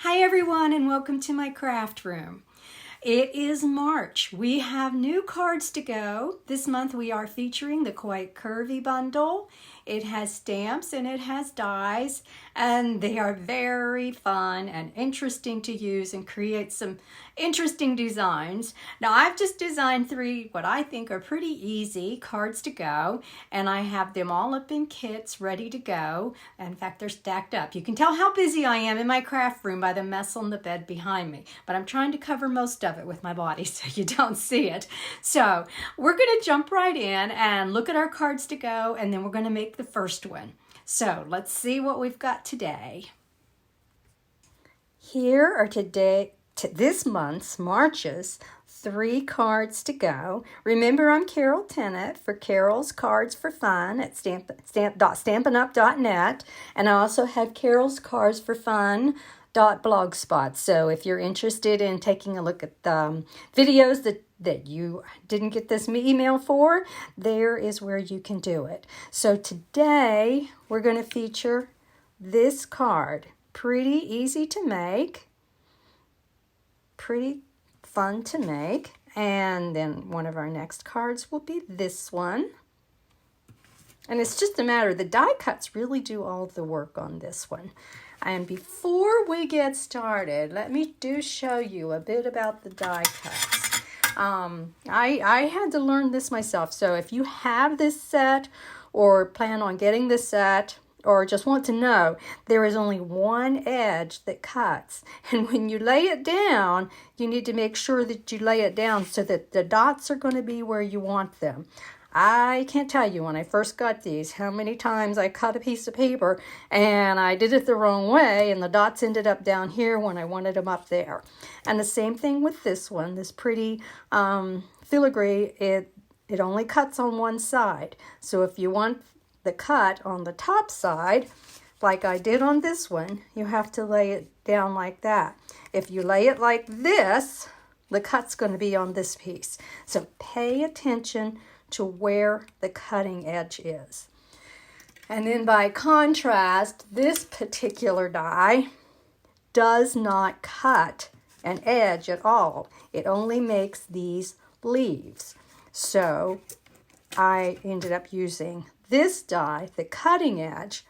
Hi everyone and welcome to my craft room. It is March. We have new cards to go. This month we are featuring the Quite Curvy bundle. It has stamps and it has dies, and they are very fun and interesting to use and create some interesting designs. Now I've just designed 3 what I think are pretty easy cards to go, and I have them all up in kits ready to go. In fact, they're stacked up. You can tell how busy I am in my craft room by the mess on the bed behind me, but I'm trying to cover most of it with my body so you don't see it. So we're going to jump right in and look at our cards to go, and then we're going to make the first one. So let's see what we've got today. Here are this month's, March's, 3 cards to go. Remember, I'm Carol Tennant for Carol's Cards for Fun at stampinup.net, and I also have Carol's Cards for Fun .blogspot. So if you're interested in taking a look at the videos that you didn't get this email for, there is where you can do it. So today we're going to feature this card. Pretty easy to make, pretty fun to make. And then one of our next cards will be this one. And it's just a matter, the die cuts really do all the work on this one. And before we get started, let me show you a bit about the die cuts. I had to learn this myself. So if you have this set or plan on getting this set or just want to know, there is only one edge that cuts. And when you lay it down, you need to make sure that you lay it down so that the dots are going to be where you want them. I can't tell you when I first got these how many times I cut a piece of paper and I did it the wrong way and the dots ended up down here when I wanted them up there. And the same thing with this one, this pretty filigree, it only cuts on one side. So if you want the cut on the top side, like I did on this one, you have to lay it down like that. If you lay it like this, the cut's going to be on this piece. So pay attention to where the cutting edge is. And then by contrast, this particular die does not cut an edge at all. It only makes these leaves. So I ended up using this die, the cutting edge,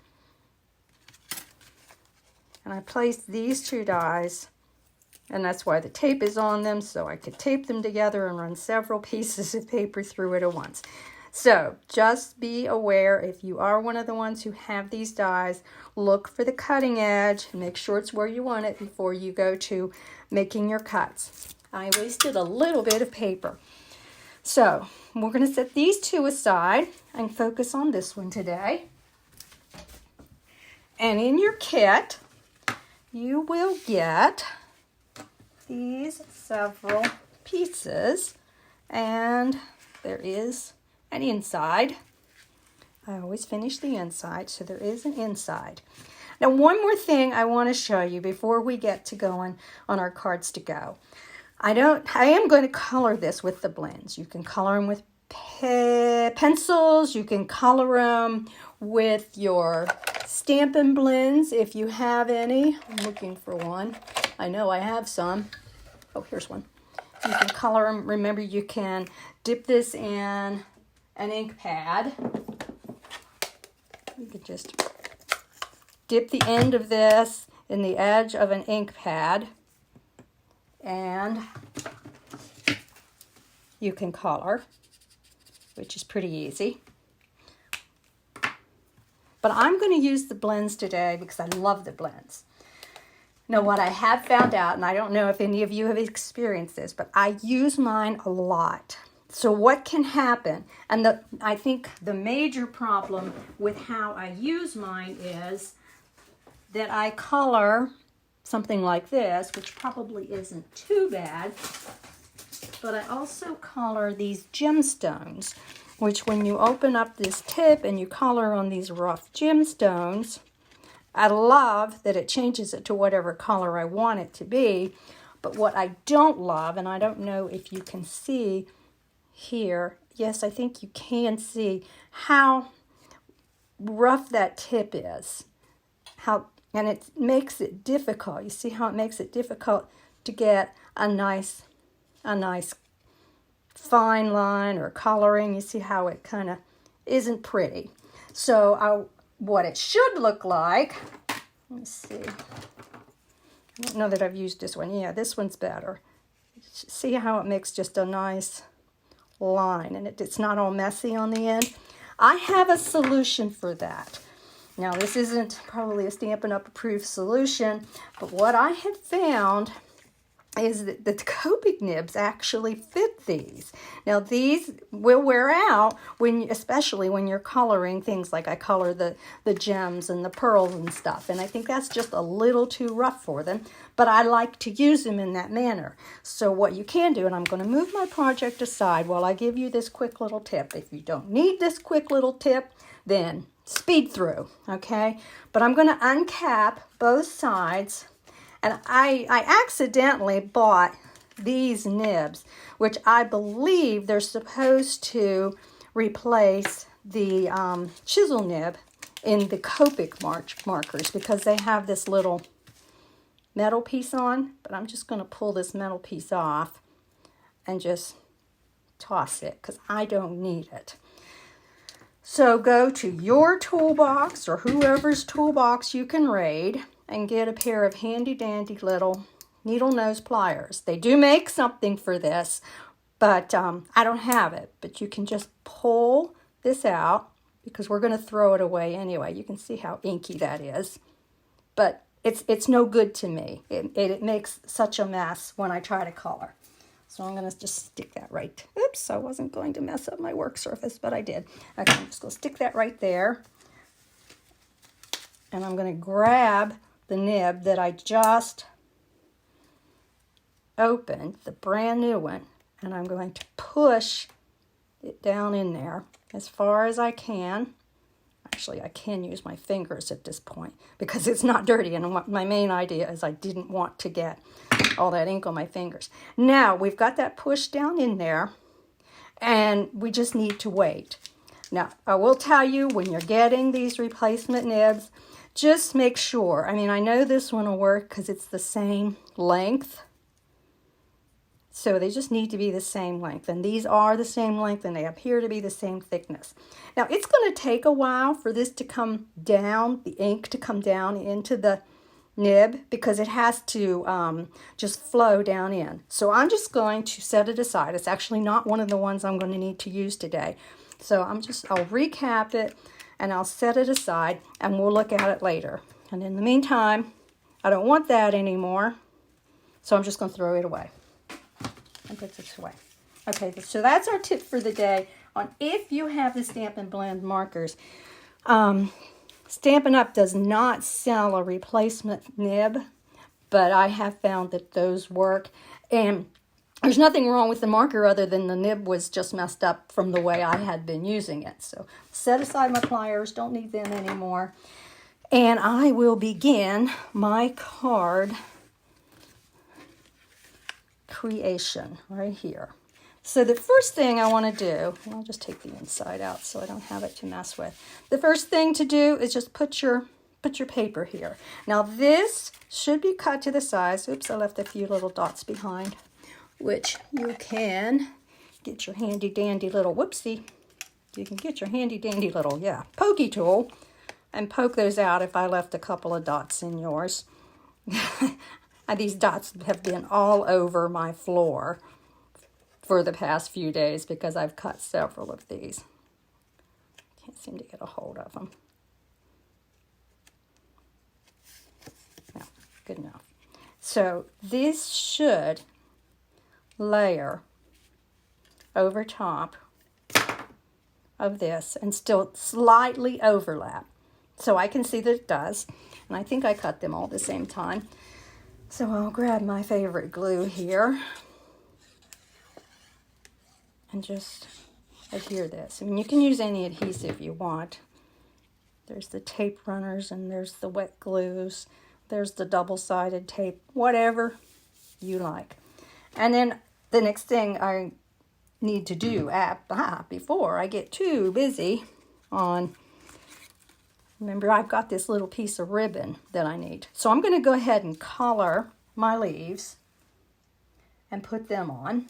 and I placed these 2 dies, and that's why the tape is on them, so I could tape them together and run several pieces of paper through it at once. So just be aware, if you are one of the ones who have these dies, look for the cutting edge and make sure it's where you want it before you go to making your cuts. I wasted a little bit of paper. So we're going to set these 2 aside and focus on this one today. And in your kit, you will get these several pieces, and there is an inside. I always finish the inside, so there is an inside. Now, one more thing I want to show you before we get to going on our cards to go. I am going to color this with the blends. You can color them with pencils. You can color them with your Stampin' Blends if you have any. I'm looking for one. I know I have some. Oh, here's one. You can color them. Remember, you can dip this in an ink pad. You could just dip the end of this in the edge of an ink pad, and you can color, which is pretty easy. But I'm going to use the blends today because I love the blends. Now, what I have found out, and I don't know if any of you have experienced this, but I use mine a lot. So what can happen, and I think the major problem with how I use mine is that I color something like this, which probably isn't too bad, but I also color these gemstones, which when you open up this tip and you color on these rough gemstones, I love that it changes it to whatever color I want it to be. But what I don't love, and I don't know if you can see here, yes, I think you can see how rough that tip is. How And it makes it difficult. You see how it makes it difficult to get a nice fine line or coloring. You see how it kind of isn't pretty. So what it should look like, let me see. I don't know that I've used this one. Yeah, this one's better. See how it makes just a nice line and it's not all messy on the end? I have a solution for that. Now, this isn't probably a Stampin' Up! Approved solution, but what I have found is that the Copic nibs actually fit these. Now, these will wear out, especially when you're coloring things like I color the gems and the pearls and stuff, and I think that's just a little too rough for them, but I like to use them in that manner. So what you can do, and I'm going to move my project aside while I give you this quick little tip. If you don't need this quick little tip, then speed through, okay? But I'm going to uncap both sides. And I accidentally bought these nibs, which I believe they're supposed to replace the chisel nib in the Copic markers because they have this little metal piece on. But I'm just going to pull this metal piece off and just toss it because I don't need it. So go to your toolbox or whoever's toolbox you can raid and get a pair of handy dandy little needle nose pliers. They do make something for this, but I don't have it. But you can just pull this out because we're going to throw it away anyway. You can see how inky that is. But it's no good to me. It makes such a mess when I try to color. So I'm going to just stick that right. Oops, I wasn't going to mess up my work surface, but I did. Okay, I'm just going to stick that right there. And I'm going to grab the nib that I just opened, the brand new one, and I'm going to push it down in there as far as I can. Actually, I can use my fingers at this point because it's not dirty, and my main idea is I didn't want to get all that ink on my fingers. Now, we've got that pushed down in there, and we just need to wait. Now, I will tell you, when you're getting these replacement nibs, just make sure. I mean, I know this one will work because it's the same length. So they just need to be the same length. And these are the same length and they appear to be the same thickness. Now, it's going to take a while for this to come down, the ink to come down into the nib because it has to just flow down in. So I'm just going to set it aside. It's actually not one of the ones I'm going to need to use today. So I'll recap it and I'll set it aside and we'll look at it later. And in the meantime, I don't want that anymore. So I'm just going to throw it away. And put this away. Okay, so that's our tip for the day on if you have the Stampin' Blend markers. Stampin' Up! Does not sell a replacement nib, but I have found that those work. And there's nothing wrong with the marker other than the nib was just messed up from the way I had been using it. So set aside my pliers, don't need them anymore. And I will begin my card creation right here. So the first thing I want to do, and I'll just take the inside out so I don't have it to mess with. The first thing to do is just put your paper here. Now this should be cut to the size. Oops, I left a few little dots behind, which you can get your handy dandy little, whoopsie, you can get your handy dandy little, pokey tool and poke those out if I left a couple of dots in yours. These dots have been all over my floor for the past few days because I've cut several of these. Can't seem to get a hold of them. No, good enough. So this should layer over top of this and still slightly overlap. So I can see that it does. And I think I cut them all at the same time. So I'll grab my favorite glue here and just adhere this. I mean, you can use any adhesive you want. There's the tape runners and there's the wet glues. There's the double-sided tape, whatever you like. And then the next thing I need to do before I get too busy on Remember, I've got this little piece of ribbon that I need. So I'm going to go ahead and color my leaves and put them on.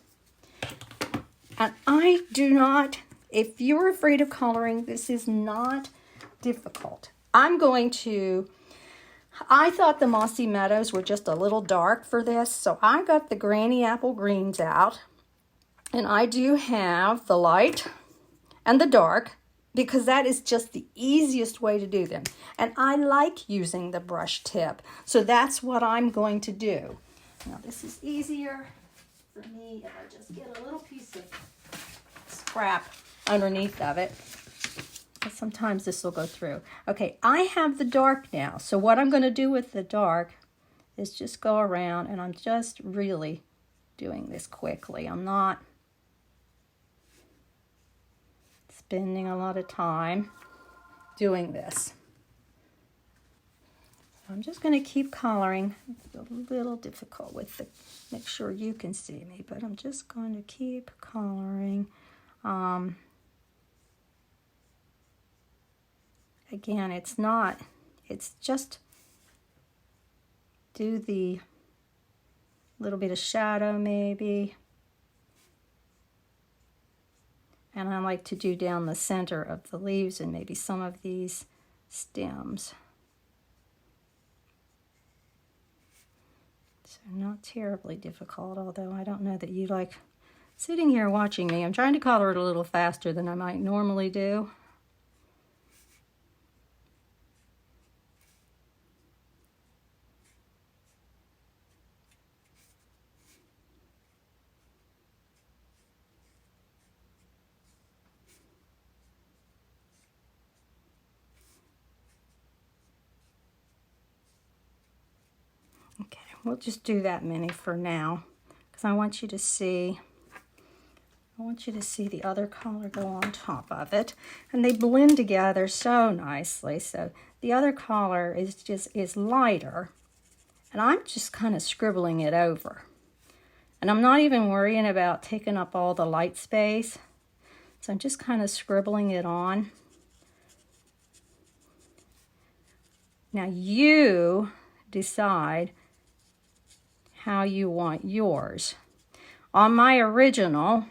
And I do not, if you're afraid of coloring, this is not difficult. I thought the Mossy Meadows were just a little dark for this, so I got the Granny Apple Greens out. And I do have the light and the dark, because that is just the easiest way to do them. And I like using the brush tip, so that's what I'm going to do. Now this is easier for me if I just get a little piece of scrap underneath of it. But sometimes this will go through. Okay, I have the dark now, so what I'm going to do with the dark is just go around, and I'm just really doing this quickly. I'm not spending a lot of time doing this. I'm just going to keep coloring. It's a little difficult with the, make sure you can see me, but I'm just going to keep coloring. Again, it's just do the little bit of shadow maybe. And I like to do down the center of the leaves and maybe some of these stems. So not terribly difficult, although I don't know that you like sitting here watching me. I'm trying to color it a little faster than I might normally do. Okay, we'll just do that many for now, because I want you to see the other color go on top of it, and they blend together so nicely. So the other color is lighter, and I'm just kind of scribbling it over, and I'm not even worrying about taking up all the light space. So I'm just kind of scribbling it on. Now you decide how you want yours. On my original,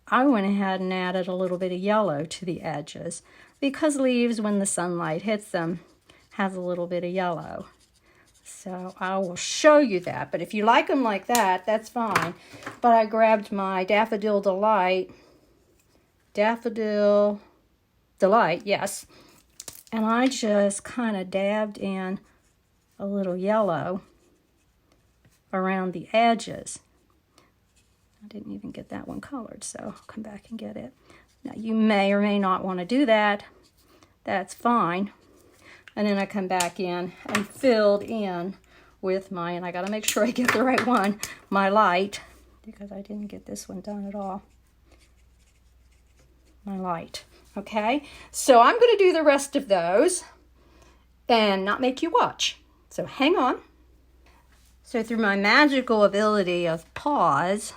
I went ahead and added a little bit of yellow to the edges, because leaves, when the sunlight hits them, has a little bit of yellow. So I will show you that, but if you like them like that, that's fine. But I grabbed my Daffodil Delight, yes, and I just kind of dabbed in a little yellow around the edges. I didn't even get that one colored, so I'll come back and get it. Now you may or may not want to do that. That's fine. And then I come back in and filled in with my, and I got to make sure I get the right one, my light, because I didn't get this one done at all. My light. Okay, so I'm going to do the rest of those and not make you watch. So hang on. So through my magical ability of pause,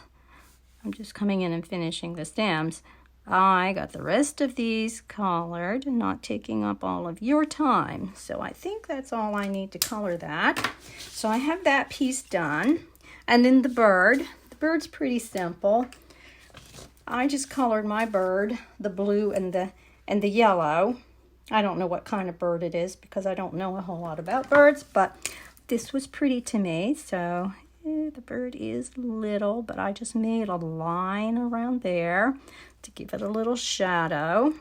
I'm just coming in and finishing the stems. I got the rest of these colored and not taking up all of your time. So I think that's all I need to color that. So I have that piece done. And then the bird's pretty simple. I just colored my bird, the blue and the yellow. I don't know what kind of bird it is because I don't know a whole lot about birds, but this was pretty to me. So the bird is little, but I just made a line around there to give it a little shadow.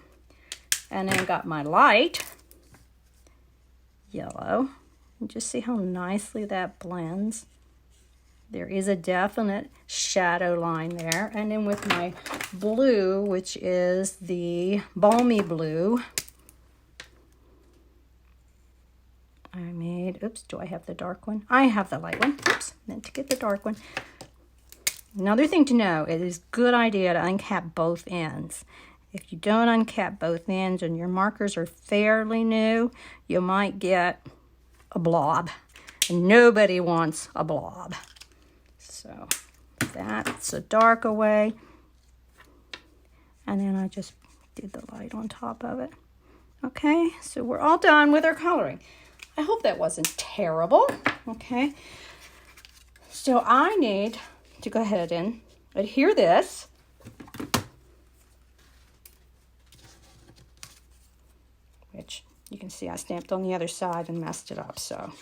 And then got my light, yellow. And just see how nicely that blends. There is a definite shadow line there. And then with my blue, which is the Balmy Blue, I made, oops, do I have the dark one? I have the light one. Oops, meant to get the dark one. Another thing to know, it is a good idea to uncap both ends. If you don't uncap both ends and your markers are fairly new, you might get a blob. And nobody wants a blob. So that's a dark away. And then I just did the light on top of it. Okay, so we're all done with our coloring. I hope that wasn't terrible. Okay, so I need to go ahead and adhere this. Which you can see I stamped on the other side and messed it up, so.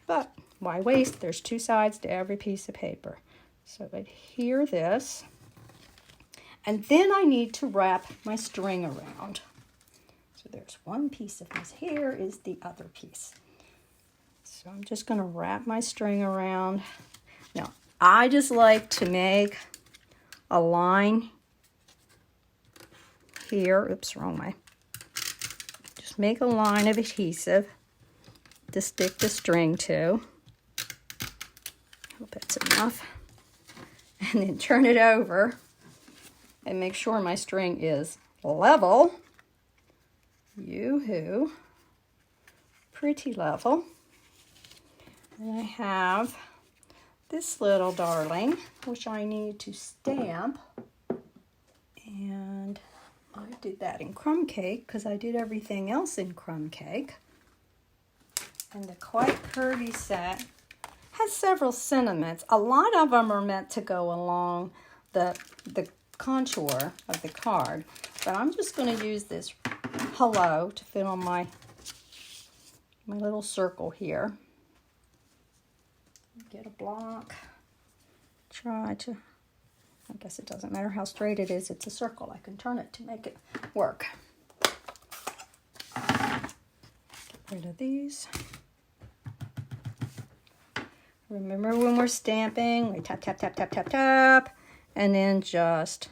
But why waste? There's two sides to every piece of paper. So adhere this. And then I need to wrap my string around. So there's one piece of this. Here is the other piece. So I'm just going to wrap my string around. Now, I just like to make a line here. Oops, wrong way. Just make a line of adhesive to stick the string to. Hope that's enough. And then turn it over and make sure my string is level. Yoo-hoo. Pretty level. And I have this little darling, which I need to stamp. And I did that in crumb cake because I did everything else in crumb cake. And the Quite Curvy set has several sentiments. A lot of them are meant to go along the contour of the card. But I'm just going to use this hello to fit on my little circle here. Get a block. Try to, I guess it doesn't matter how straight it is. It's a circle. I can turn it to make it work. Get rid of these. Remember when we're stamping, we tap, tap, tap, tap, tap, tap, and then just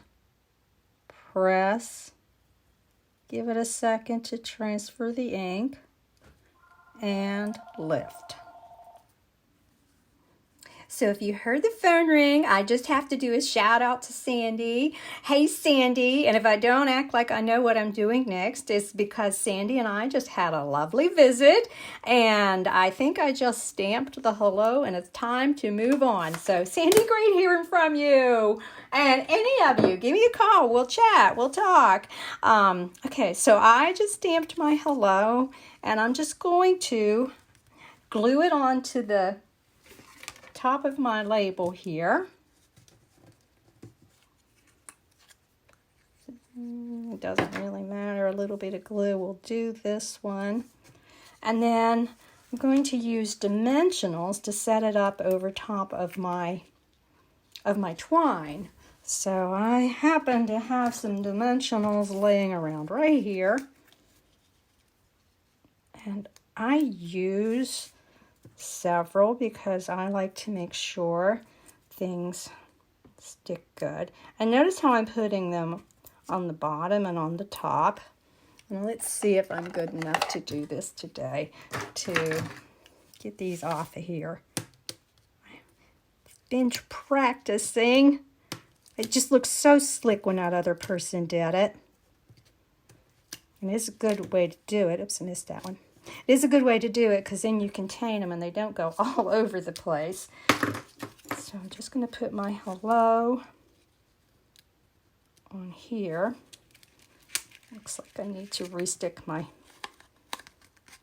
press. Give it a second to transfer the ink and lift. So if you heard the phone ring, I just have to do a shout out to Sandy. Hey, Sandy. And if I don't act like I know what I'm doing next, it's because Sandy and I just had a lovely visit. And I think I just stamped the hello and it's time to move on. So Sandy, great hearing from you. And any of you, give me a call. We'll chat. We'll talk. Okay, so I just stamped my hello. And I'm just going to glue it onto the top of my label here. It doesn't really matter. A little bit of glue will do this one. And then I'm going to use dimensionals to set it up over top of my twine. So I happen to have some dimensionals laying around right here. And I use several because I like to make sure things stick good. And notice how I'm putting them on the bottom and on the top. And let's see if I'm good enough to do this today to get these off of here. I've been practicing. It just looks so slick when that other person did it. And it's a good way to do it. Oops, I missed that one. It is a good way to do it because then you contain them and they don't go all over the place. So I'm just going to put my hello on here. Looks like I need to restick my,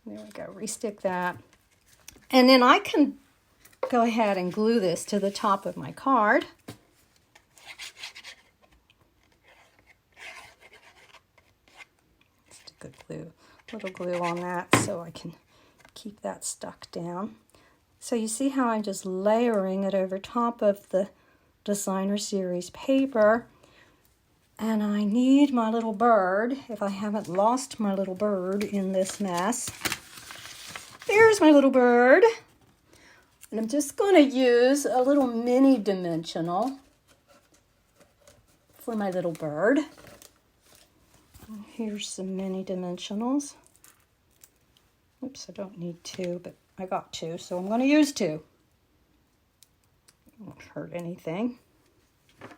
there we go, restick that. And then I can go ahead and glue this to the top of my card. Just a good glue. Little glue on that so I can keep that stuck down. So you see how I'm just layering it over top of the Designer Series paper. And I need my little bird, if I haven't lost my little bird in this mess. There's my little bird. And I'm just going to use a little mini dimensional for my little bird. Here's some mini dimensionals. Oops, I don't need two, but I got two, so I'm going to use two. Won't hurt anything.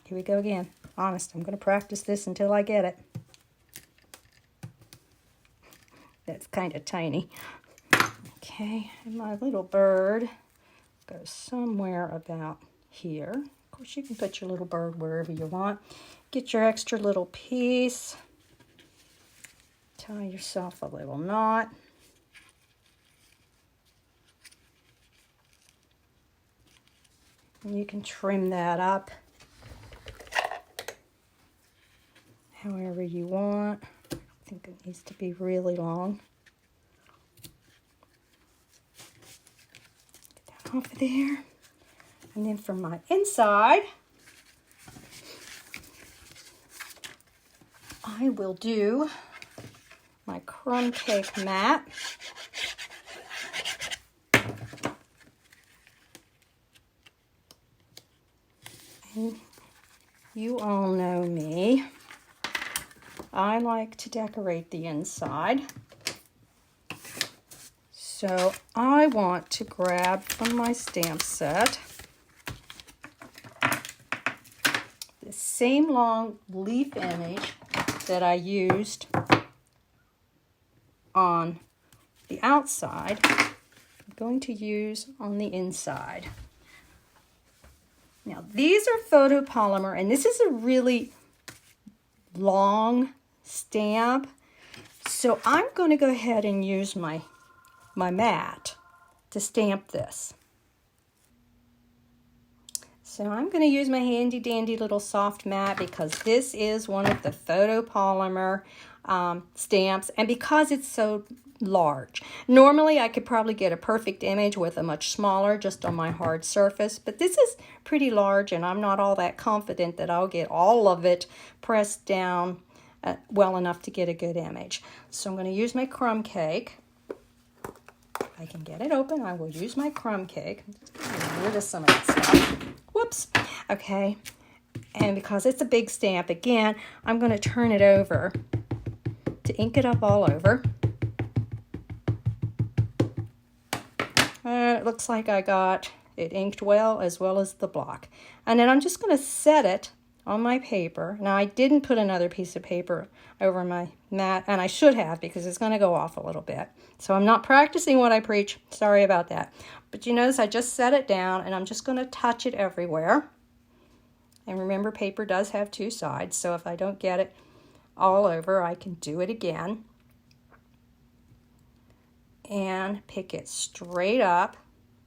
Here we go again. Honest, I'm going to practice this until I get it. That's kind of tiny. Okay, and my little bird goes somewhere about here. Of course, you can put your little bird wherever you want. Get your extra little piece. Tie yourself a little knot. And you can trim that up however you want. I think it needs to be really long. Get that off of there. And then for my inside, I will do my crumb cake mat. And you all know me. I like to decorate the inside. So I want to grab from my stamp set the same long leaf image that I used on the outside. I'm going to use on the inside. Now these are photopolymer, and this is a really long stamp. So I'm going to go ahead and use my mat to stamp this. So I'm going to use my handy dandy little soft mat because this is one of the photopolymer stamps, and because it's so large. Normally I could probably get a perfect image with a much smaller just on my hard surface, but this is pretty large and I'm not all that confident that I'll get all of it pressed down well enough to get a good image. So I'm going to use my crumb cake. If I can get it open, I will use my crumb cake. Get rid of some of that stuff. Whoops. Okay. And because it's a big stamp, again, I'm going to turn it over to ink it up all over. It looks like I got it inked well as the block. And then I'm just going to set it on my paper. Now I didn't put another piece of paper over my mat, and I should have because it's going to go off a little bit. So I'm not practicing what I preach. Sorry about that. But you notice I just set it down and I'm just going to touch it everywhere. And remember, paper does have two sides, so if I don't get it all over, I can do it again. And pick it straight up.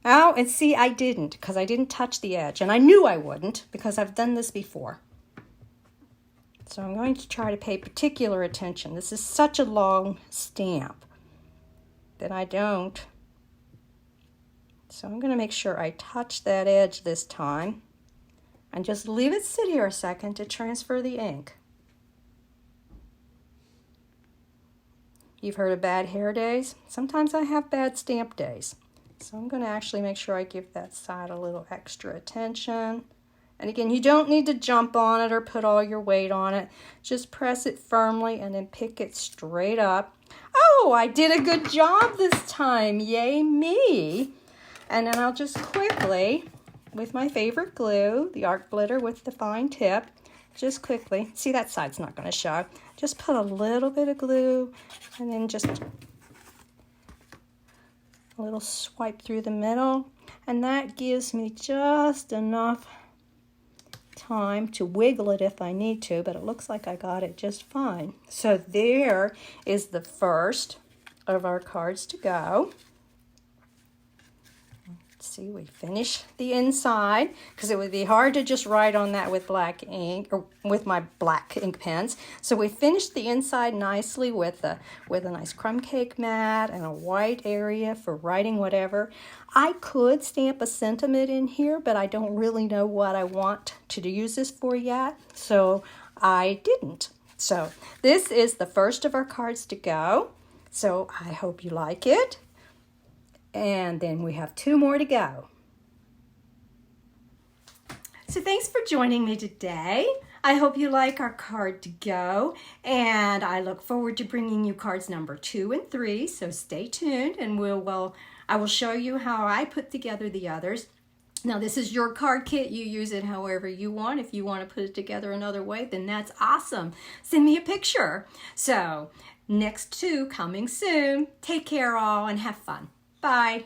Oh, and see, I didn't because I didn't touch the edge. And I knew I wouldn't because I've done this before. So I'm going to try to pay particular attention. This is such a long stamp that I don't. So I'm going to make sure I touch that edge this time. And just leave it sit here a second to transfer the ink. You've heard of bad hair days? Sometimes I have bad stamp days. So I'm going to actually make sure I give that side a little extra attention. And again, you don't need to jump on it or put all your weight on it. Just press it firmly and then pick it straight up. Oh, I did a good job this time. Yay me. And then I'll just quickly, with my favorite glue, the art glitter with the fine tip, just quickly, see that side's not going to show, just put a little bit of glue and then just a little swipe through the middle, and that gives me just enough time to wiggle it if I need to, but it looks like I got it just fine. So there is the first of our cards to go. See, we finish the inside because it would be hard to just write on that with black ink or with my black ink pens. So we finished the inside nicely with a nice crumb cake mat and a white area for writing whatever. I could stamp a sentiment in here, but I don't really know what I want to use this for yet, so I didn't. So this is the first of our cards to go. So I hope you like it. And then we have 2 more to go. So thanks for joining me today. I hope you like our card to go, and I look forward to bringing you cards number 2 and 3. So stay tuned, and I will show you how I put together the others. Now this is your card kit. You use it however you want. If you want to put it together another way, then that's awesome. Send me a picture. So next 2 coming soon. Take care all and have fun. Bye.